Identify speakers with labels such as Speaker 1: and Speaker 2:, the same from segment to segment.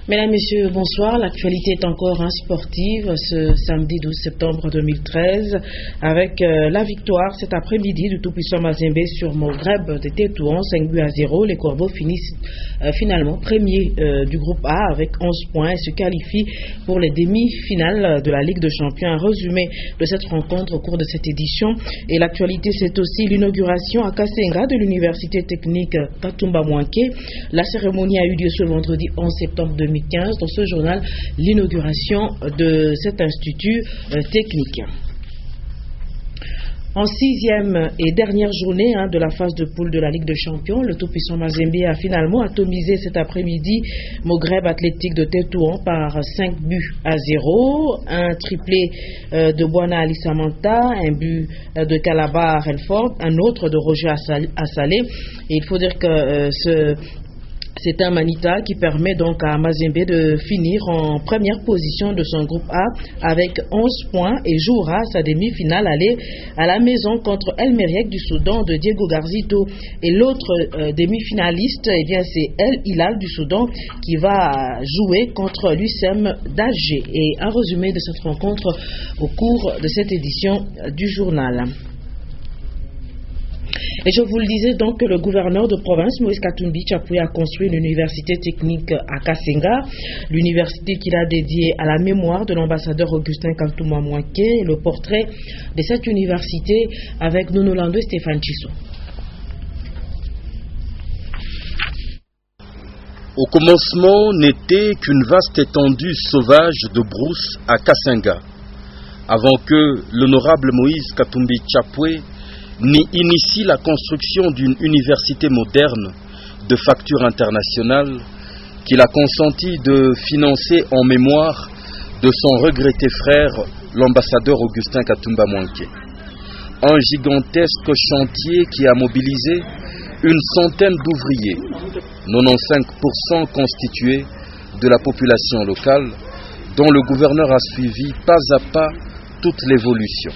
Speaker 1: Mesdames, Messieurs, bonsoir. L'actualité est encore sportive ce samedi 12 septembre 2013 avec la victoire cet après-midi du tout-puissant Mazembe sur Maghreb de Tétouan, 5-0. Les Corbeaux finissent finalement premiers du groupe A avec 11 points et se qualifient pour les demi-finales de la Ligue des Champions. Un résumé de cette rencontre au cours de cette édition. Et l'actualité, c'est aussi l'inauguration à Kasenga de l'Université technique Katumba Mwanké. La cérémonie a eu lieu ce vendredi 11 septembre 2015. Dans ce journal, l'inauguration de cet institut technique. En sixième et dernière journée de la phase de poule de la Ligue des Champions, le tout-puissant Mazembe a finalement atomisé cet après-midi Maghreb Athlétique de Tétouan par 5-0. Un triplé de Bwana Ali Samanta, un but de Kalaba Renford, un autre de Roger Assalé. Et il faut dire que c'est un Manita qui permet donc à Mazembe de finir en première position de son groupe A avec 11 points et jouera sa demi-finale aller à la maison contre El Meriek du Soudan de Diego Garzito. Et l'autre demi-finaliste, c'est El Hilal du Soudan qui va jouer contre l'USM d'Alger. Et un résumé de cette rencontre au cours de cette édition du journal. Et je vous le disais donc que le gouverneur de province, Moïse Katumbi Tchapoué, a construit une université technique à Kasenga, l'université qu'il a dédiée à la mémoire de l'ambassadeur Augustin Kantouma Mwanké, le portrait de cette université avec Nonolando Stéphane Tissot.
Speaker 2: Au commencement n'était qu'une vaste étendue sauvage de brousse à Kasenga, avant que l'honorable Moïse Katumbi Tchapoué n'initie la construction d'une université moderne de facture internationale qu'il a consenti de financer en mémoire de son regretté frère, l'ambassadeur Augustin Katumba Mwanké. Un gigantesque chantier qui a mobilisé une centaine d'ouvriers, 95% constitués de la population locale, dont le gouverneur a suivi pas à pas toute l'évolution.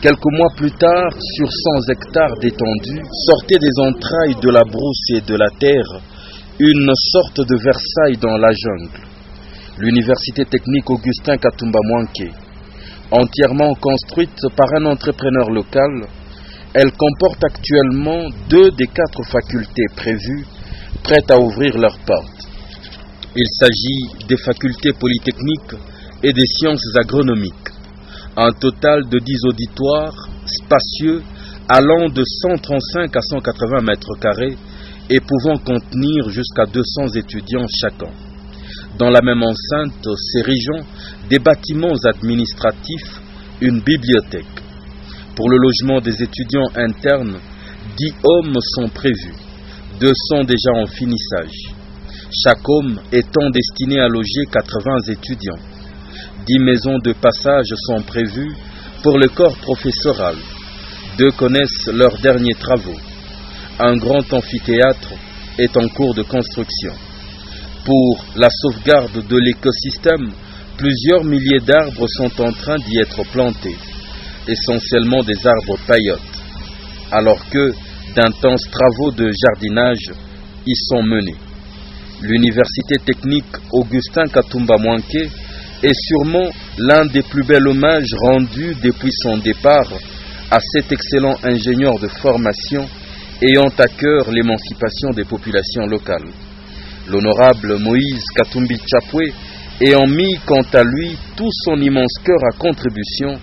Speaker 2: Quelques mois plus tard, sur 100 hectares d'étendue, sortait des entrailles de la brousse et de la terre une sorte de Versailles dans la jungle. L'université technique Augustin Katumba Mwanké, entièrement construite par un entrepreneur local, elle comporte actuellement 2 des 4 facultés prévues, prêtes à ouvrir leurs portes. Il s'agit des facultés polytechniques et des sciences agronomiques. Un total de 10 auditoires spacieux allant de 135 à 180 mètres carrés et pouvant contenir jusqu'à 200 étudiants chacun. Dans la même enceinte s'érigeant des bâtiments administratifs, une bibliothèque. Pour le logement des étudiants internes, 10 hommes sont prévus, 2 sont déjà en finissage. Chaque homme étant destiné à loger 80 étudiants. 10 maisons de passage sont prévues pour le corps professoral. 2 connaissent leurs derniers travaux. Un grand amphithéâtre est en cours de construction. Pour la sauvegarde de l'écosystème, plusieurs milliers d'arbres sont en train d'y être plantés, essentiellement des arbres paillotes, alors que d'intenses travaux de jardinage y sont menés. L'université technique Augustin Katumba Mwanké est sûrement l'un des plus bels hommages rendus depuis son départ à cet excellent ingénieur de formation ayant à cœur l'émancipation des populations locales. L'honorable Moïse Katumbi Tchapoué ayant mis quant à lui tout son immense cœur à contribution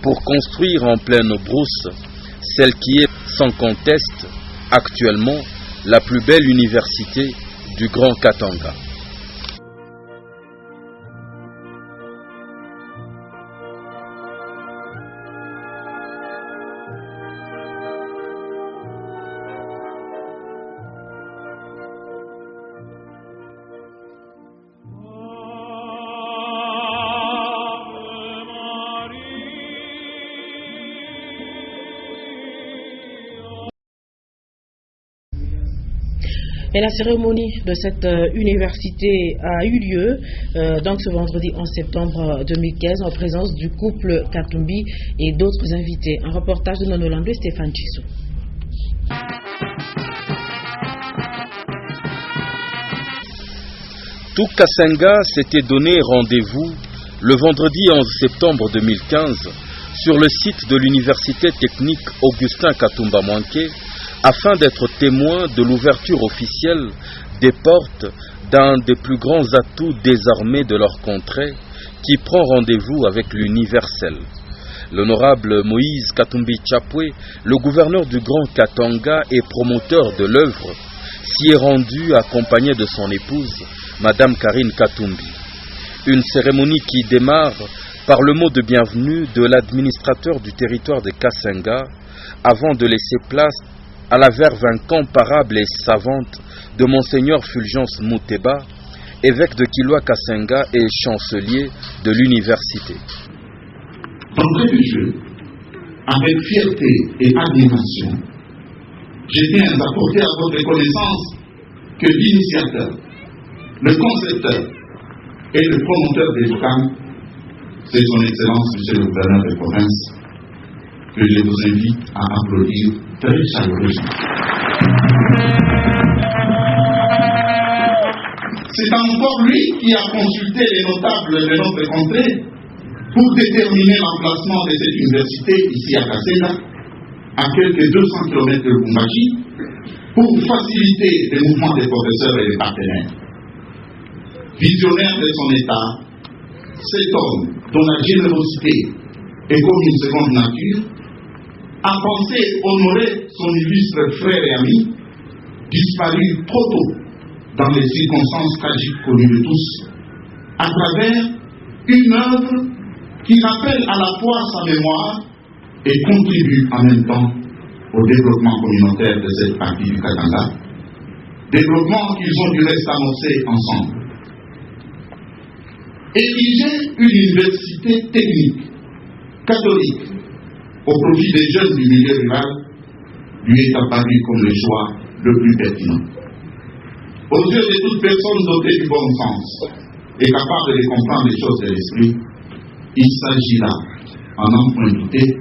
Speaker 2: pour construire en pleine brousse celle qui est sans conteste actuellement la plus belle université du Grand Katanga.
Speaker 1: Et la cérémonie de cette université a eu lieu donc ce vendredi 11 septembre 2015 en présence du couple Katumbi et d'autres invités. Un reportage de Nonolando et Stéphane Tissot.
Speaker 2: Tout Kasenga s'était donné rendez-vous le vendredi 11 septembre 2015 sur le site de l'université technique Augustin Katumba Mwanke afin d'être témoin de l'ouverture officielle des portes d'un des plus grands atouts désarmés de leur contrée qui prend rendez-vous avec l'universel. L'honorable Moïse Katumbi Chapwe, le gouverneur du Grand Katanga et promoteur de l'œuvre, s'y est rendu accompagné de son épouse, Madame Karine Katumbi. Une cérémonie qui démarre par le mot de bienvenue de l'administrateur du territoire de Kasenga avant de laisser place à la verve incomparable et savante de Monseigneur Fulgence Mouteba, évêque de Kilwa Kasenga et chancelier de l'université.
Speaker 3: D'entrée de jeu, avec fierté et admiration, je tiens à porter à votre connaissance que l'initiateur, le concepteur et le promoteur des programmes, c'est son Excellence, Monsieur le gouverneur de province, que je vous invite à applaudir très chaleureusement. C'est encore lui qui a consulté les notables de notre contrée pour déterminer l'emplacement de cette université ici à Kasenga, à quelques 200 km de Lubumbashi, pour faciliter les mouvements des professeurs et des partenaires. Visionnaire de son état, cet homme dont la générosité est comme une seconde nature, a pensé honorer son illustre frère et ami, disparu trop tôt dans les circonstances tragiques connues de tous, à travers une œuvre qui rappelle à la fois sa mémoire et contribue en même temps au développement communautaire de cette partie du Katanga, développement qu'ils ont du reste amorcé ensemble. Ériger une université technique, catholique, au profit des jeunes du milieu rural, lui est apparu comme le choix le plus pertinent. Aux yeux de toute personne dotée du bon sens et capable de comprendre les choses de l'esprit, il s'agit là, en n'en point douter,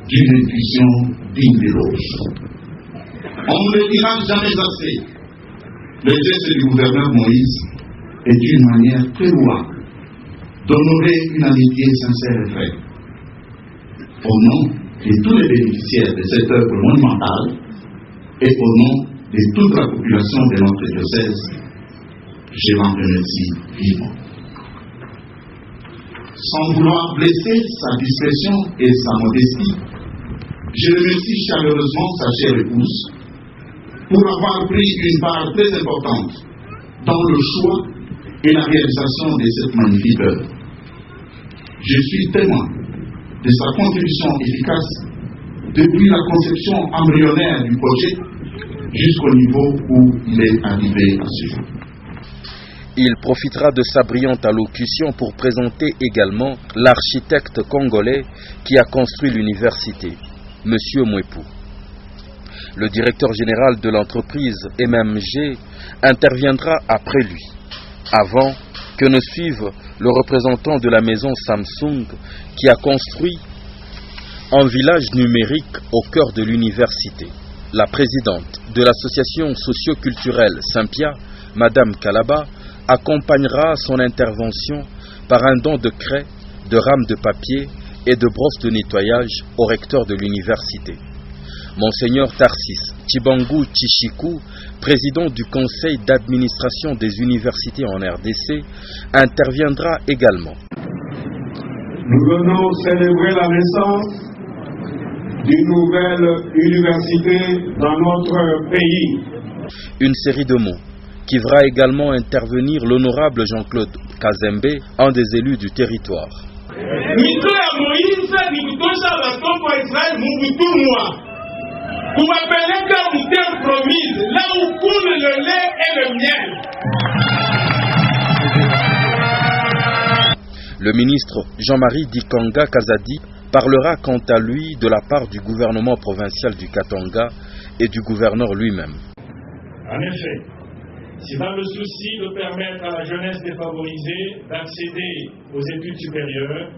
Speaker 3: d'une intuition digne d'éloge. On ne le dira jamais assez. Le geste du gouverneur Moïse est une manière très louable d'honorer une amitié sincère et vraie. Au nom de tous les bénéficiaires de cette œuvre monumentale et au nom de toute la population de notre diocèse, je l'en remercie vivement. Sans vouloir blesser sa discrétion et sa modestie, je remercie chaleureusement sa chère épouse pour avoir pris une part très importante dans le choix et la réalisation de cette magnifique œuvre. Je suis témoin de sa contribution efficace depuis la conception embryonnaire du projet jusqu'au niveau où il est arrivé à ce jour.
Speaker 2: Il profitera de sa brillante allocution pour présenter également l'architecte congolais qui a construit l'université, M. Mwepu. Le directeur général de l'entreprise MMG interviendra après lui, avant que ne suive le représentant de la maison Samsung qui a construit un village numérique au cœur de l'université. La présidente de l'association socio-culturelle Saint-Pia, Madame Kalaba, accompagnera son intervention par un don de craie, de rames de papier et de brosses de nettoyage au recteur de l'université. Monseigneur Tarsis Chibangu Chichiku, président du conseil d'administration des universités en RDC, interviendra également.
Speaker 4: Nous venons célébrer la naissance d'une nouvelle université dans notre pays.
Speaker 2: Une série de mots qui verra également intervenir l'honorable Jean-Claude Kazembe, un des élus du territoire.
Speaker 5: Vous m'appelez comme une terre promise, là où coule le lait et le miel.
Speaker 2: Le ministre Jean-Marie Dikanga Kazadi parlera quant à lui de la part du gouvernement provincial du Katanga et du gouverneur lui-même.
Speaker 5: En effet, c'est dans le souci de permettre à la jeunesse défavorisée d'accéder aux études supérieures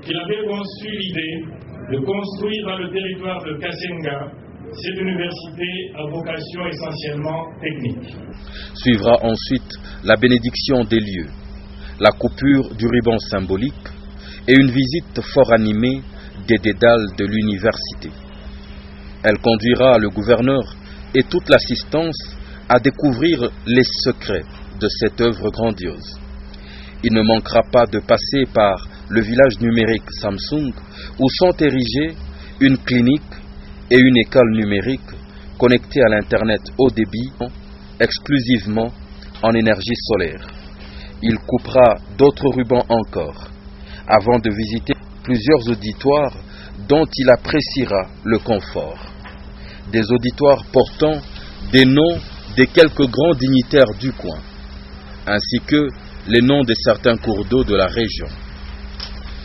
Speaker 5: qu'il avait conçu l'idée de construire dans le territoire de Kasenga cette université a vocation essentiellement technique.
Speaker 2: Suivra ensuite la bénédiction des lieux, la coupure du ruban symbolique et une visite fort animée des dédales de l'université. Elle conduira le gouverneur et toute l'assistance à découvrir les secrets de cette œuvre grandiose. Il ne manquera pas de passer par le village numérique Samsung où sont érigées une clinique et une école numérique connectées à l'Internet haut débit exclusivement en énergie solaire. Il coupera d'autres rubans encore avant de visiter plusieurs auditoires dont il appréciera le confort. Des auditoires portant des noms des quelques grands dignitaires du coin, ainsi que les noms de certains cours d'eau de la région.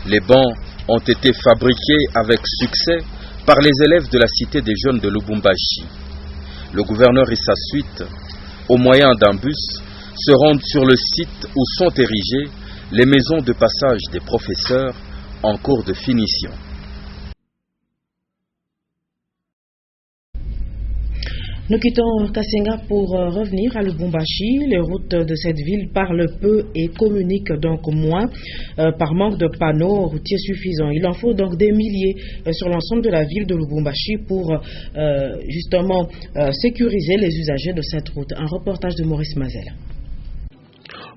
Speaker 2: Les bancs ont été fabriqués avec succès par les élèves de la cité des jeunes de Lubumbashi. Le gouverneur et sa suite, au moyen d'un bus, se rendent sur le site où sont érigées les maisons de passage des professeurs en cours de finition.
Speaker 1: Nous quittons Kasenga pour revenir à Lubumbashi. Les routes de cette ville parlent peu et communiquent donc moins par manque de panneaux routiers suffisants. Il en faut donc des milliers sur l'ensemble de la ville de Lubumbashi pour justement sécuriser les usagers de cette route. Un reportage de Maurice Mazel.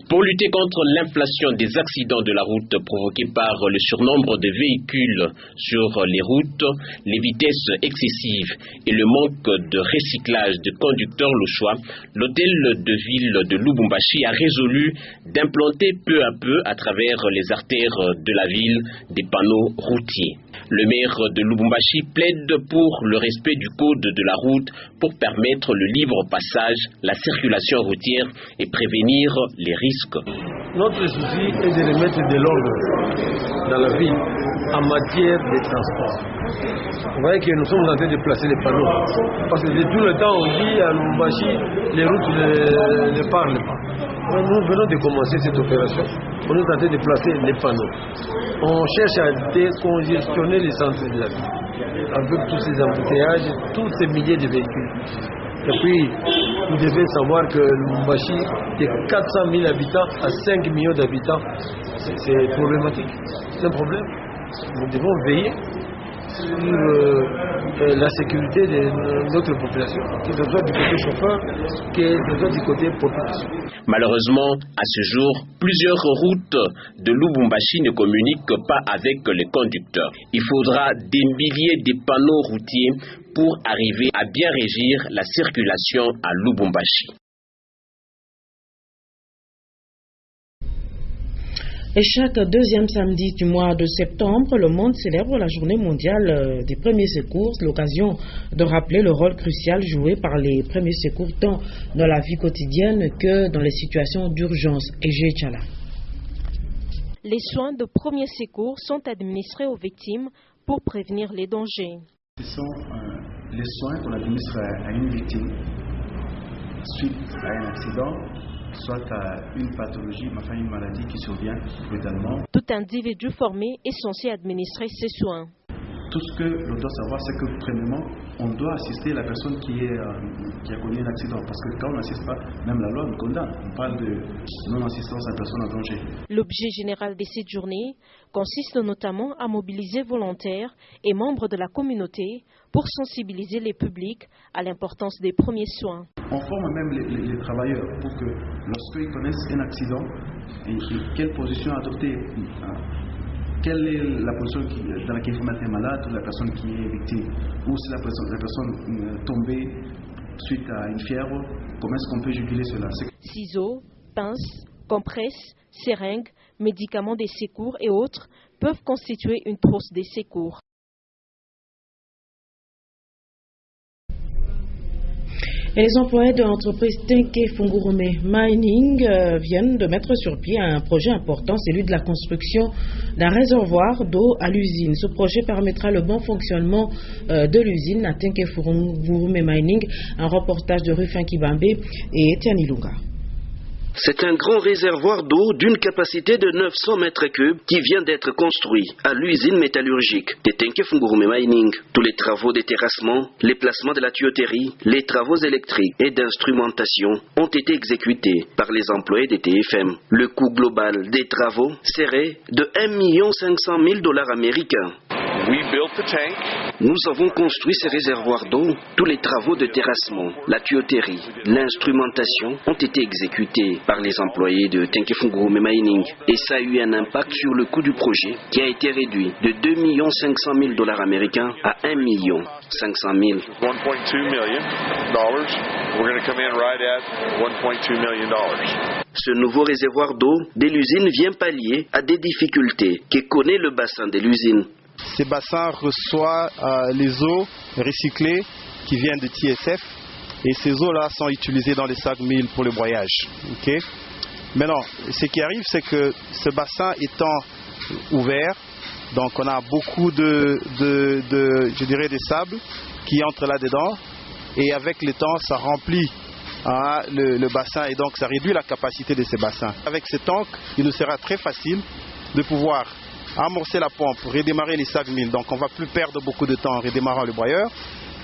Speaker 6: Pour lutter contre l'inflation des accidents de la route provoqués par le surnombre de véhicules sur les routes, les vitesses excessives et le manque de recyclage de conducteurs louchois, l'hôtel de ville de Lubumbashi a résolu d'implanter peu à peu à travers les artères de la ville des panneaux routiers. Le maire de Lubumbashi plaide pour le respect du code de la route pour permettre le libre passage, la circulation routière et prévenir les risques.
Speaker 7: Notre souci est de remettre de l'ordre dans la ville en matière de transport. Vous voyez que nous sommes en train de placer les panneaux. Parce que de tout le temps, on dit à Lubumbashi, les routes ne parlent pas. Nous venons de commencer cette opération. On est en train de placer les panneaux. On cherche à décongestionner les centres de la ville. Avec tous ces embouteillages, tous ces milliers de véhicules. Et puis, vous devez savoir que Lubumbashi, de 400 000 habitants à 5 millions d'habitants, c'est problématique. C'est un problème. Nous devons veiller sur la sécurité de notre population, que ce soit du côté chauffeur, que ce soit du côté population.
Speaker 6: Malheureusement, à ce jour, plusieurs routes de Lubumbashi ne communiquent pas avec les conducteurs. Il faudra des milliers de panneaux routiers pour arriver à bien régir la circulation à Lubumbashi.
Speaker 1: Et chaque deuxième samedi du mois de septembre, le monde célèbre la journée mondiale des premiers secours, l'occasion de rappeler le rôle crucial joué par les premiers secours tant dans la vie quotidienne que dans les situations d'urgence. Et Chala.
Speaker 8: Les soins de premiers secours sont administrés aux victimes pour prévenir les dangers.
Speaker 9: Ce sont les soins qu'on administre à une victime suite à un accident, soit à une pathologie, enfin une maladie qui survient brutalement.
Speaker 8: Tout individu formé est censé administrer ces soins.
Speaker 9: Tout ce que l'on doit savoir, c'est que premièrement, on doit assister la personne qui a connu un accident. Parce que quand on n'assiste pas, même la loi nous condamne. On parle de non-assistance à personne en danger.
Speaker 8: L'objet général de cette journée consiste notamment à mobiliser volontaires et membres de la communauté pour sensibiliser les publics à l'importance des premiers soins.
Speaker 9: On forme même les travailleurs pour que lorsqu'ils connaissent un accident, et quelle position adopter, quelle est la position dans laquelle il faut mettre un malade ou la personne qui est victime, ou si la personne tombée suite à une fièvre, comment est-ce qu'on peut juguler cela?
Speaker 8: Ciseaux, pinces, compresses, seringues, médicaments des secours et autres peuvent constituer une trousse des secours.
Speaker 1: Et les employés de l'entreprise Tenke Fungurume Mining viennent de mettre sur pied un projet important, celui de la construction d'un réservoir d'eau à l'usine. Ce projet permettra le bon fonctionnement de l'usine à Tenke Fungurume Mining. Un reportage de Rufin Kibambe et Etienne Ilunga.
Speaker 10: C'est un grand réservoir d'eau d'une capacité de 900 mètres cubes qui vient d'être construit à l'usine métallurgique de Tenke-Fungurume Mining. Tous les travaux de terrassement, les placements de la tuyauterie, les travaux électriques et d'instrumentation ont été exécutés par les employés de TFM. Le coût global des travaux serait de 1 500 000 $ américains. Nous avons construit ces réservoirs d'eau. Tous les travaux de terrassement, la tuyauterie, l'instrumentation ont été exécutés par les employés de Tenke-Fungurume Mining. Et ça a eu un impact sur le coût du projet qui a été réduit de 2 500 000 $ américains à 1 500 000. Ce nouveau réservoir d'eau de l'usine vient pallier à des difficultés que connaît le bassin de l'usine.
Speaker 11: Ces bassins reçoivent les eaux recyclées qui viennent de TSF et ces eaux-là sont utilisées dans les sacs milles pour le broyage. Okay? Maintenant, ce qui arrive, c'est que ce bassin étant ouvert, donc on a beaucoup de sable qui entre là-dedans et avec le temps, ça remplit le bassin et donc ça réduit la capacité de ces bassins. Avec ce tank, il nous sera très facile de pouvoir amorcer la pompe, redémarrer les sacs milles. Donc on ne va plus perdre beaucoup de temps en redémarrant le broyeur,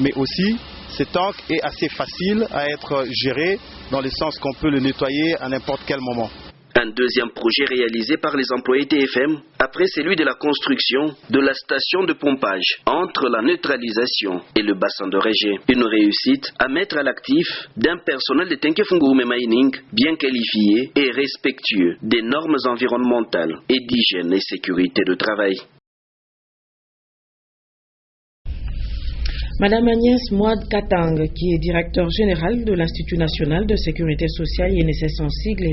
Speaker 11: mais aussi ce tank est assez facile à être géré dans le sens qu'on peut le nettoyer à n'importe quel moment.
Speaker 10: Un deuxième projet réalisé par les employés TFM, après celui de la construction de la station de pompage entre la neutralisation et le bassin de Régé. Une réussite à mettre à l'actif d'un personnel de Tenke-Fungurume Mining bien qualifié et respectueux des normes environnementales et d'hygiène et sécurité de travail.
Speaker 1: Madame Agnès Mouad Katang, qui est directeur général de l'Institut national de sécurité sociale INSS en sigle,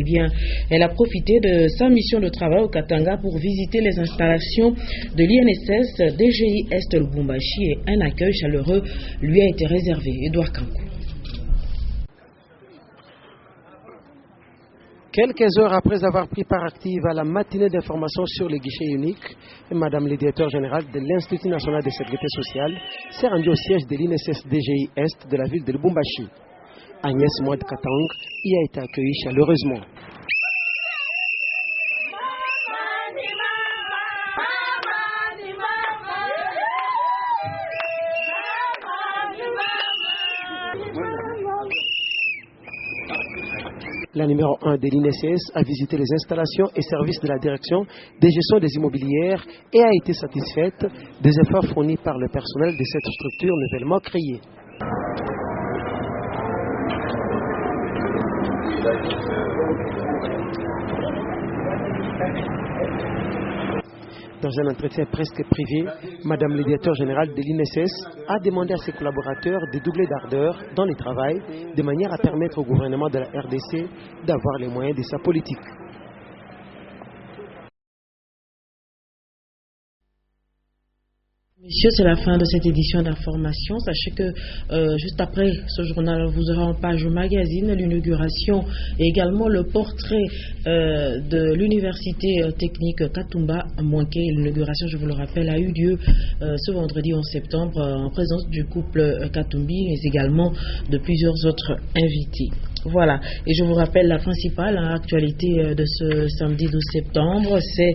Speaker 1: elle a profité de sa mission de travail au Katanga pour visiter les installations de l'INSS DGI Est Lubumbashi et un accueil chaleureux lui a été réservé. Edouard Kankou.
Speaker 12: Quelques heures après avoir pris part active à la matinée d'information sur les guichets uniques, Madame le directeur général de l'Institut national de sécurité sociale s'est rendue au siège de l'INSS DGI Est de la ville de Lubumbashi. Agnès Mouad Katang y a été accueillie chaleureusement. La numéro 1 de l'INSS a visité les installations et services de la direction des gestions des immobilières et a été satisfaite des efforts fournis par le personnel de cette structure nouvellement créée. Dans un entretien presque privé, Madame le directeur général de l'INSS a demandé à ses collaborateurs de doubler d'ardeur dans le travail, de manière à permettre au gouvernement de la RDC d'avoir les moyens de sa politique.
Speaker 1: Messieurs, c'est la fin de cette édition d'information. Sachez que juste après ce journal, vous aurez en page magazine l'inauguration et également le portrait de l'université technique Katumba Mwanké. L'inauguration, je vous le rappelle, a eu lieu ce vendredi 11 septembre en présence du couple Katumbi, mais également de plusieurs autres invités. Voilà, et je vous rappelle la principale actualité de ce samedi 12 septembre, c'est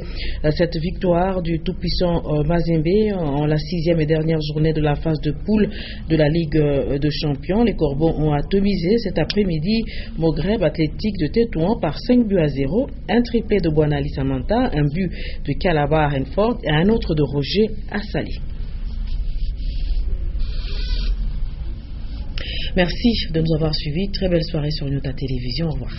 Speaker 1: cette victoire du tout-puissant Mazembe en la 6e et dernière journée de la phase de poule de la Ligue de Champions. Les Corbeaux ont atomisé cet après-midi Moghreb Athlétique de Tétouan par 5-0, un triplé de Bouanali Samantha, un but de Calabar Renford et un autre de Roger Assali. Merci de nous avoir suivis. Très belle soirée sur Nyota Télévision. Au revoir.